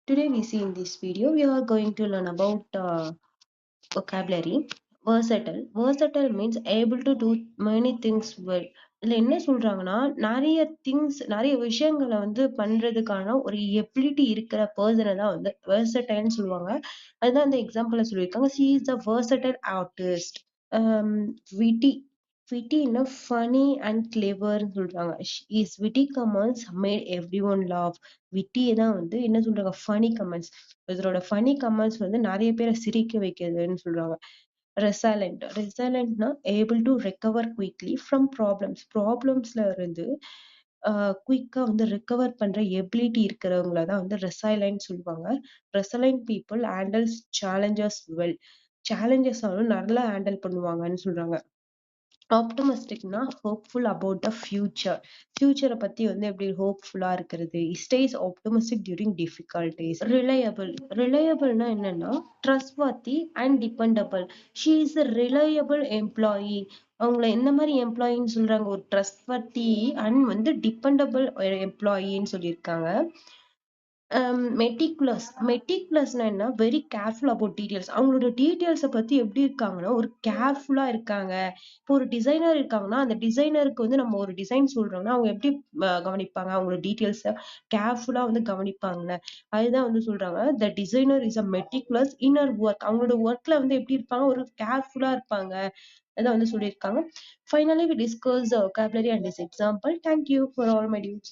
Today we see in this video, we are going to learn about vocabulary. Versatile. Versatile means able to do many things well. இதுல என்ன சொல்றாங்கன்னா நிறைய விஷயங்களை பண்றதுக்கான ஒரு ability இருக்கிற பர்சனை தான் வெர்சடைல்னு சொல்லுவாங்க. அதுதான் அந்த எக்ஸாம்பிள்ல சொல்லியிருக்காங்க. she is a versatile artist. witty witty funny and clever சொல்றாங்க. is witty comments made everyone laugh. witty தான் என்ன சொல்றாங்க, funny comments. இதோட funny comments நிறைய பேரை சிரிக்க வைக்கிறதுன்னு சொல்றாங்க. resilient able to recover quickly from problemsல இருந்து குயிக்கா ரெக்கவர் பண்ற எபிலிட்டி இருக்கிறவங்களதான் resilient சொல்லுவாங்க. resilient people handles challenges well. challenges நல்லா ஹேண்டில் பண்ணுவாங்கன்னு சொல்றாங்க. ஆப்டமிஸ்டிக்னா ஹோப்ஃபுல் அபவுட் த ஃபியூச்சரை பத்தி எப்படி ஹோப்ஃபுல்லா இருக்கிறது. Stays optimistic during difficulties. ரிலையபிள்னா என்னன்னா trustworthy and dependable. She is a reliable employee. அவங்கள எந்த மாதிரி எம்ப்ளாயின்னு சொல்றாங்க, ஒரு ட்ரஸ்ட்வர்த்தி அண்ட் டிபெண்டபிள் எம்ப்ளாயின்னு சொல்லியிருக்காங்க. மெட்டிகுலஸ்னா என்ன, வெரி கேர்ஃபுல் அபவுட் டீடைல்ஸ். அவங்களோட டீடைல்ஸை பத்தி எப்படி இருக்காங்கன்னா ஒரு கேர்ஃபுல்லா இருக்காங்க. இப்போ ஒரு டிசைனர் இருக்காங்கன்னா அந்த டிசைனருக்கு நம்ம ஒரு டிசைன் சொல்றோம்னா அவங்க எப்படி கவனிப்பாங்க, அவங்களோட டீடைல்ஸ கேர்ஃபுல்லா கவனிப்பாங்க. அதுதான் சொல்றாங்க the designer is a meticulous in her work. அவங்களோட ஒர்க்ல எப்படி இருப்பாங்க, ஒரு கேர்ஃபுல்லா இருப்பாங்க. அதான் சொல்லியிருக்காங்க. Finally we discuss the vocabulary and its example. Thank you for all my dudes.